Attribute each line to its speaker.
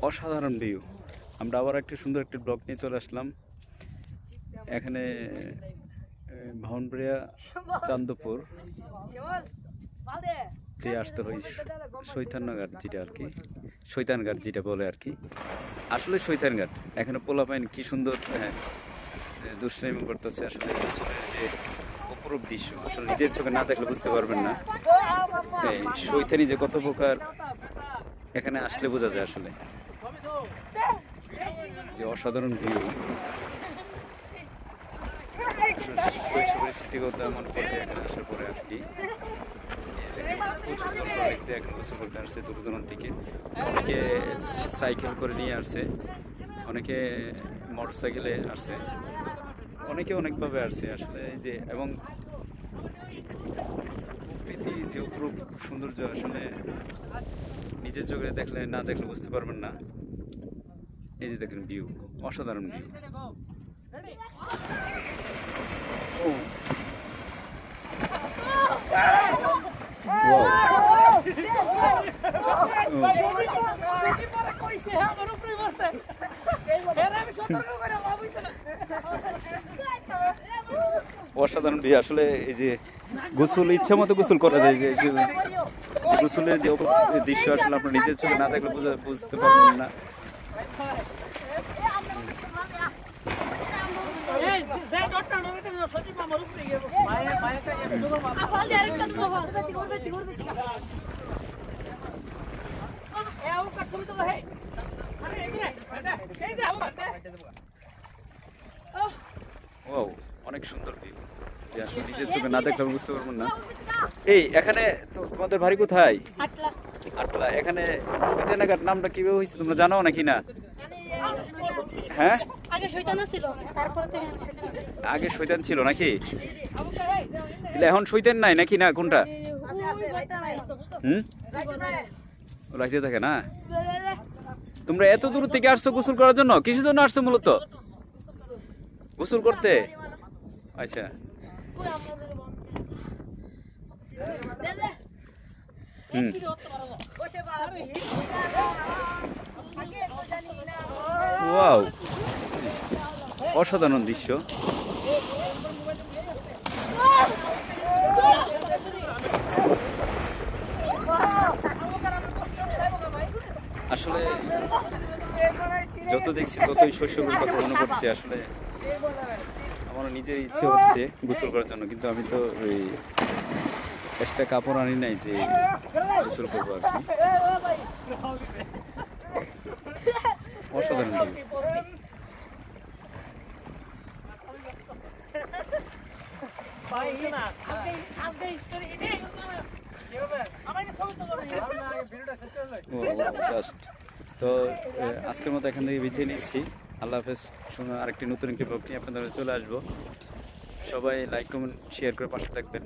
Speaker 1: অসাধারণ ভিউ। আমরা আবার একটা সুন্দর একটি ব্লগ নিয়ে চলে আসলাম এখানে ভাউনবাড়িয়া চান্দপুর আসতে হয় শৈতানঘাট যেটা আর কি, শৈতানঘাট যেটা বলে আর কি, আসলে শৈতানঘাট। এখানে পোলাপাইন কি সুন্দর দুষ্টাইমি করতেছে। আসলে যে অপরূপ দৃশ্য আসলে নিজের চোখে না দেখলে বুঝতে পারবেন না শৈতানি যে কত প্রকার এখানে আসলে বোঝা যায়। আসলে যে অসাধারণ ভিউ, শৈশবের স্মৃতিকতা মনে পড়ছে এখানে আসার পরে আর কি। প্রচুর দর্শক দেখতে এখন গোসল করতে আসছে দূর দূরান্ত থেকে। অনেকে সাইকেল করে নিয়ে আসছে, অনেকে মোটর সাইকেলে আসছে, অনেকে অনেকভাবে আসছে আসলে। যে এবং প্রকৃতি যে অপরূপ সৌন্দর্য আসলে নিজের চোখে দেখলে না দেখলে বুঝতে পারবেন না। এই যে দেখেন ভিউ, অসাধারণ ভিউ। অসাধারণ ভিউ আসলে। এই যে গোসল ইচ্ছা মতো গোসল করা যায়, যে গোসলের যে দৃশ্য আসলে আপনার নিজের চোখে না দেখলে বুঝতে পারবেন না। অনেক সুন্দর ভিউ, যে আসলে নিজের চোখে না দেখলে বুঝতে পারবেন না। এই এখানে তোমাদের বাড়ি কোথায়? আটলা। এখানে শৈতানঘাট নামটা কিভাবে হয়েছে তোমরা জানো নাকি না? হ্যাঁ, আগে শৈতান ছিল নাকি? এখন শৈতান নাই নাকি? না কোনটা? রাখতে থাকে না। তোমরা এত দূর থেকে আসছো গোসল করার জন্য? কিসের জন্য আসছো মূলত? গোসল করতে? আচ্ছা। ওয়াও, অসাধারণ দৃশ্য। আসলে যত দেখছি ততই শৈশবের কথা মনে পড়ছে। আসলে আমার নিজের ইচ্ছে হচ্ছে গোসল করার জন্য, কিন্তু আমি তো ওই এক্সট্রা কাপড় আনি নাই যে গোসল করবো আর কি। অসাধারণ। তো আজকের মতো এখান থেকে বিদায় নিচ্ছি। আল্লাহ হাফেজ। আরেকটি নতুন একটি ব্লগ নিয়ে আপনাদের চলে আসবো। সবাই লাইক কমেন্ট শেয়ার করে পাশে থাকবেন।